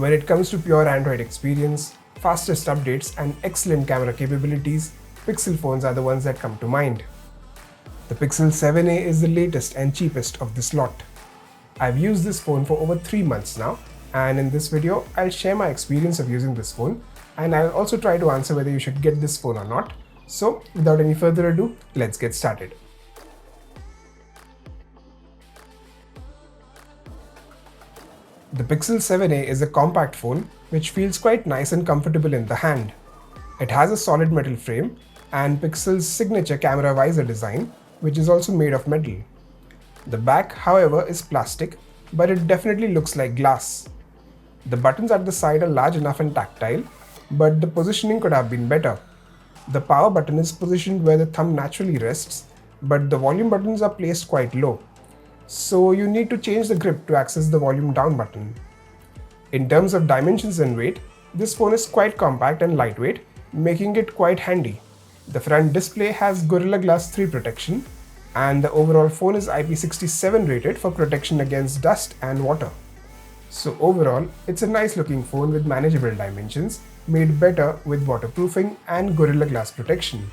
When it comes to pure Android experience, fastest updates and excellent camera capabilities, Pixel phones are the ones that come to mind. The Pixel 7a is the latest and cheapest of this lot. I've used this phone for over 3 months now, and in this video, I'll share my experience of using this phone, and I'll also try to answer whether you should get this phone or not. So, without any further ado, let's get started. The Pixel 7a is a compact phone which feels quite nice and comfortable in the hand. It has a solid metal frame and Pixel's signature camera visor design, which is also made of metal. The back, however, is plastic, but it definitely looks like glass. The buttons at the side are large enough and tactile, but the positioning could have been better. The power button is positioned where the thumb naturally rests, but the volume buttons are placed quite low. So you need to change the grip to access the volume down button. In terms of dimensions and weight, this phone is quite compact and lightweight, making it quite handy. The front display has Gorilla Glass 3 protection, and the overall phone is IP67 rated for protection against dust and water. So overall, it's a nice looking phone with manageable dimensions, made better with waterproofing and Gorilla Glass protection.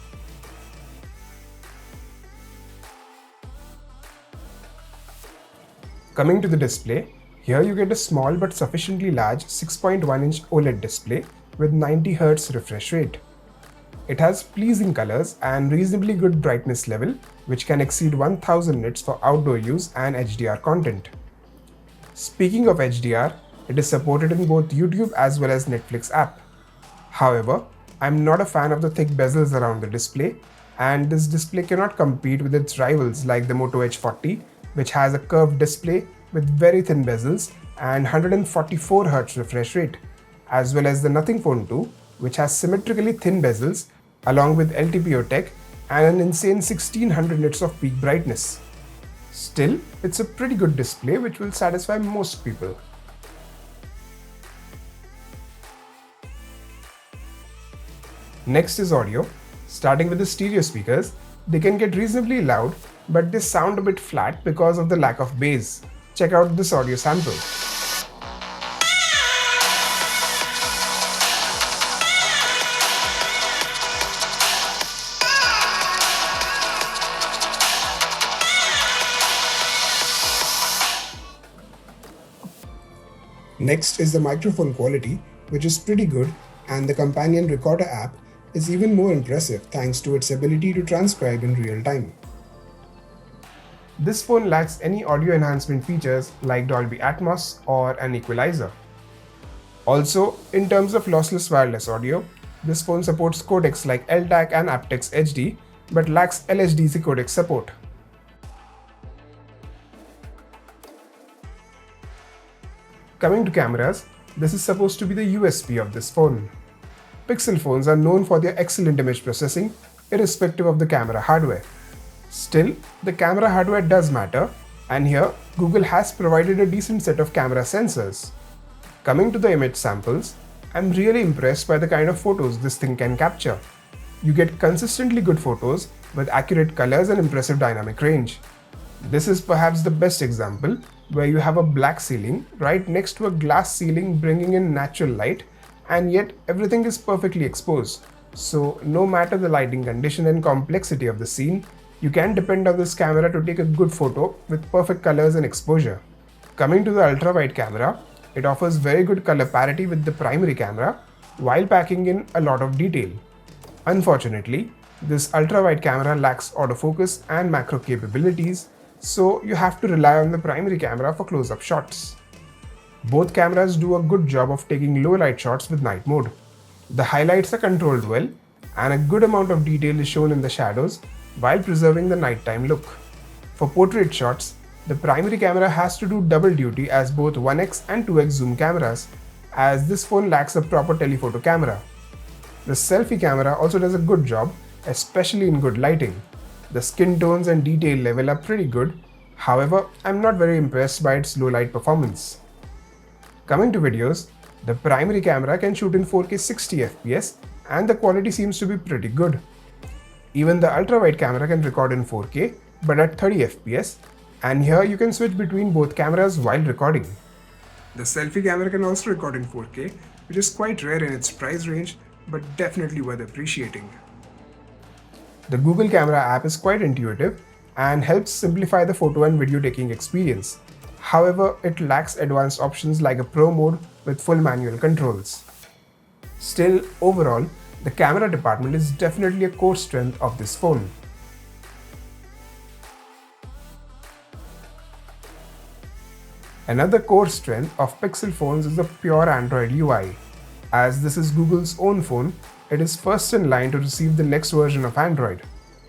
Coming to the display, here you get a small but sufficiently large 6.1-inch OLED display with 90 Hz refresh rate. It has pleasing colors and reasonably good brightness level, which can exceed 1000 nits for outdoor use and HDR content. Speaking of HDR, it is supported in both YouTube as well as Netflix app. However, I'm not a fan of the thick bezels around the display, and this display cannot compete with its rivals like the Moto Edge 40, which has a curved display with very thin bezels and 144 Hz refresh rate, as well as the Nothing Phone 2, which has symmetrically thin bezels along with LTPO tech and an insane 1600 nits of peak brightness. Still, it's a pretty good display which will satisfy most people. Next is audio. Starting with the stereo speakers, they can get reasonably loud, but they sound a bit flat because of the lack of bass. Check out this audio sample. Next is the microphone quality, which is pretty good, and the companion recorder app is even more impressive thanks to its ability to transcribe in real time. This phone lacks any audio enhancement features like Dolby Atmos or an equalizer. Also, in terms of lossless wireless audio, this phone supports codecs like LDAC and aptX HD, but lacks LHDC codec support. Coming to cameras, this is supposed to be the USP of this phone. Pixel phones are known for their excellent image processing, irrespective of the camera hardware. Still, the camera hardware does matter, and here Google has provided a decent set of camera sensors. Coming to the image samples, I'm really impressed by the kind of photos this thing can capture. You get consistently good photos with accurate colors and impressive dynamic range. This is perhaps the best example, where you have a black ceiling right next to a glass ceiling bringing in natural light, and yet everything is perfectly exposed. So no matter the lighting condition and complexity of the scene, you can depend on this camera to take a good photo with perfect colors and exposure. Coming to the ultra-wide camera, it offers very good color parity with the primary camera while packing in a lot of detail. Unfortunately, this ultra-wide camera lacks autofocus and macro capabilities, so you have to rely on the primary camera for close-up shots. Both cameras do a good job of taking low light shots with night mode. The highlights are controlled well, and a good amount of detail is shown in the shadows while preserving the nighttime look. For portrait shots, the primary camera has to do double duty as both 1x and 2x zoom cameras, as this phone lacks a proper telephoto camera. The selfie camera also does a good job, especially in good lighting. The skin tones and detail level are pretty good, however, I'm not very impressed by its low light performance. Coming to videos, the primary camera can shoot in 4K 60 FPS and the quality seems to be pretty good. Even the ultra-wide camera can record in 4K but at 30 FPS, and here you can switch between both cameras while recording. The selfie camera can also record in 4K, which is quite rare in its price range, but definitely worth appreciating. The Google Camera app is quite intuitive and helps simplify the photo and video taking experience. However, it lacks advanced options like a Pro mode with full manual controls. Still, overall, the camera department is definitely a core strength of this phone. Another core strength of Pixel phones is the pure Android UI. As this is Google's own phone, it is first in line to receive the next version of Android.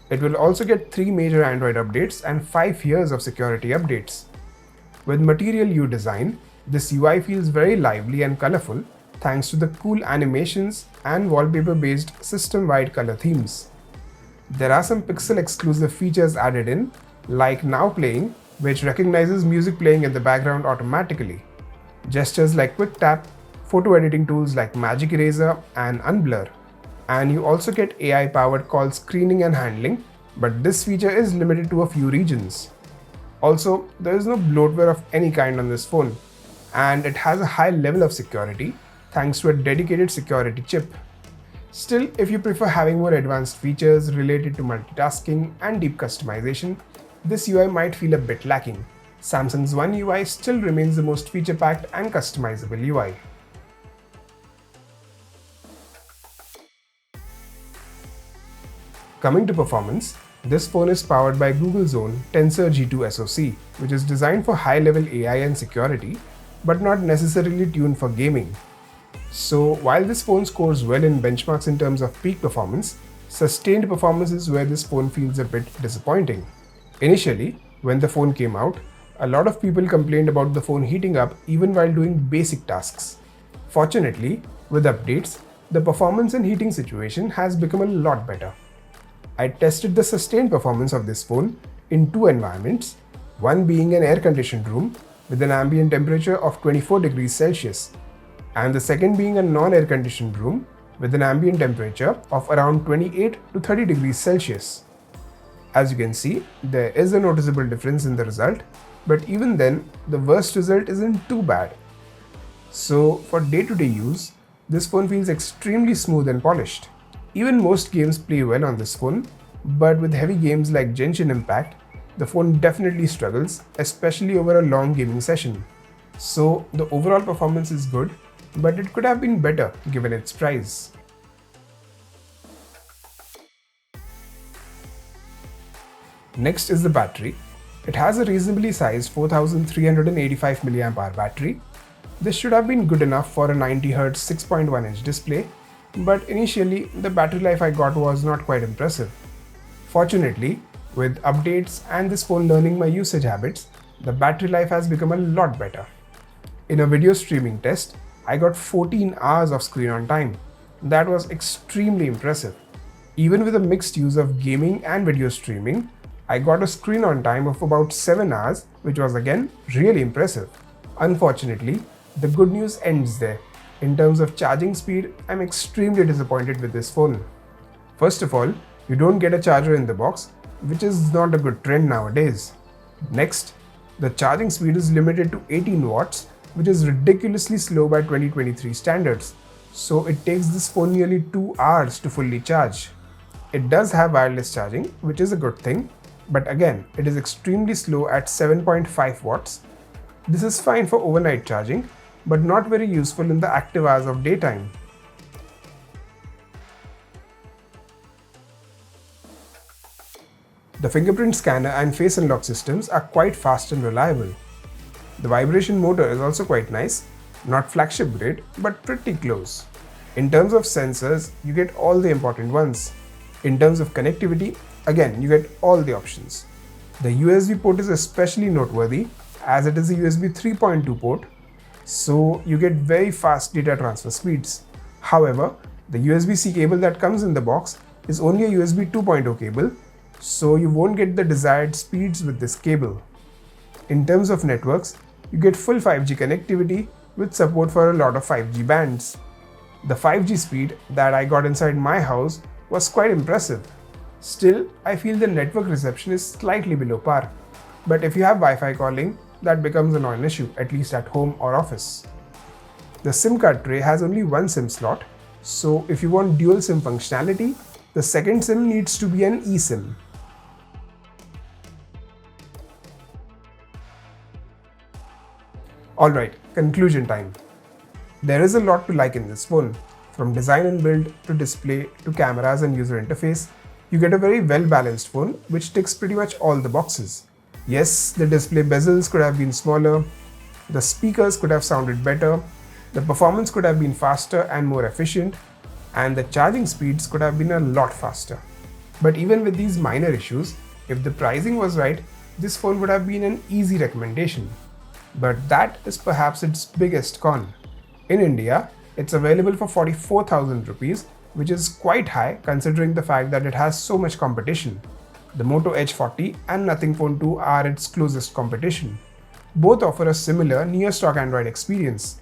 It will also get 3 major Android updates and 5 years of security updates. With Material U design, this UI feels very lively and colorful thanks to the cool animations and wallpaper-based system-wide color themes. There are some Pixel exclusive features added in, like Now Playing, which recognizes music playing in the background automatically. Gestures like Quick Tap, photo editing tools like Magic Eraser and Unblur. And you also get AI-powered call screening and handling, but this feature is limited to a few regions. Also, there is no bloatware of any kind on this phone, and it has a high level of security thanks to a dedicated security chip. Still, if you prefer having more advanced features related to multitasking and deep customization, this UI might feel a bit lacking. Samsung's One UI still remains the most feature-packed and customizable UI. Coming to performance, this phone is powered by Google's own Tensor G2 SoC, which is designed for high-level AI and security, but not necessarily tuned for gaming. So while this phone scores well in benchmarks in terms of peak performance, sustained performance is where this phone feels a bit disappointing. Initially, when the phone came out, a lot of people complained about the phone heating up even while doing basic tasks. Fortunately, with updates, the performance and heating situation has become a lot better. I tested the sustained performance of this phone in 2 environments, one being an air-conditioned room with an ambient temperature of 24 degrees Celsius, and the second being a non-air-conditioned room with an ambient temperature of around 28 to 30 degrees Celsius. As you can see, there is a noticeable difference in the result, but even then, the worst result isn't too bad. So for day-to-day use, this phone feels extremely smooth and polished. Even most games play well on this phone, but with heavy games like Genshin Impact, the phone definitely struggles, especially over a long gaming session. So the overall performance is good, but it could have been better given its price. Next is the battery. It has a reasonably sized 4385 mAh battery. This should have been good enough for a 90Hz 6.1-inch display, but initially the battery life I got was not quite impressive. Fortunately, with updates and this phone learning my usage habits, the battery life has become a lot better. In a video streaming test, I got 14 hours of screen on time. That was extremely impressive. Even with a mixed use of gaming and video streaming, I got a screen on time of about 7 hours, which was again really impressive. Unfortunately, the good news ends there. In terms of charging speed, I'm extremely disappointed with this phone. First of all, you don't get a charger in the box, which is not a good trend nowadays. Next, the charging speed is limited to 18 watts, which is ridiculously slow by 2023 standards. So it takes this phone nearly 2 hours to fully charge. It does have wireless charging, which is a good thing, but again, it is extremely slow at 7.5 watts. This is fine for overnight charging, but not very useful in the active hours of daytime. The fingerprint scanner and face unlock systems are quite fast and reliable. The vibration motor is also quite nice, not flagship grade, but pretty close. In terms of sensors, you get all the important ones. In terms of connectivity, again, you get all the options. The USB port is especially noteworthy as it is a USB 3.2 port, so you get very fast data transfer speeds. However, the USB-C cable that comes in the box is only a USB 2.0 cable, so you won't get the desired speeds with this cable. In terms of networks, you get full 5G connectivity with support for a lot of 5G bands. The 5G speed that I got inside my house was quite impressive. Still, I feel the network reception is slightly below par. But if you have Wi-Fi calling, that becomes a non-issue, at least at home or office. The SIM card tray has only one SIM slot, so if you want dual SIM functionality, the second SIM needs to be an eSIM. Alright, conclusion time. There is a lot to like in this phone. From design and build to display to cameras and user interface, you get a very well-balanced phone which ticks pretty much all the boxes. Yes, the display bezels could have been smaller, the speakers could have sounded better, the performance could have been faster and more efficient, and the charging speeds could have been a lot faster. But even with these minor issues, if the pricing was right, this phone would have been an easy recommendation. But that is perhaps its biggest con. In India, it's available for 44,000 rupees, which is quite high considering the fact that it has so much competition. The Moto H40 and Nothing Phone 2 are its closest competition. Both offer a similar near-stock Android experience.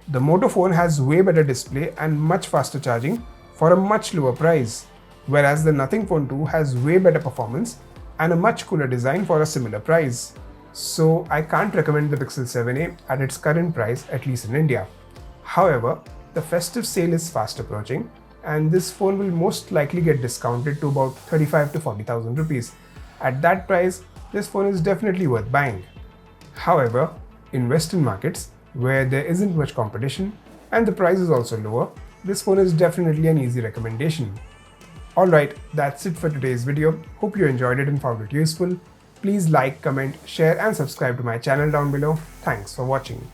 The Moto phone has way better display and much faster charging for a much lower price, whereas the Nothing Phone 2 has way better performance and a much cooler design for a similar price. So I can't recommend the Pixel 7a at its current price, at least in India. However, the festive sale is fast approaching, and this phone will most likely get discounted to about 35 to 40,000 rupees. At that price, this phone is definitely worth buying. However, in Western markets, where there isn't much competition and the price is also lower, this phone is definitely an easy recommendation. Alright, that's it for today's video. Hope you enjoyed it and found it useful. Please like, comment, share and subscribe to my channel down below. Thanks for watching.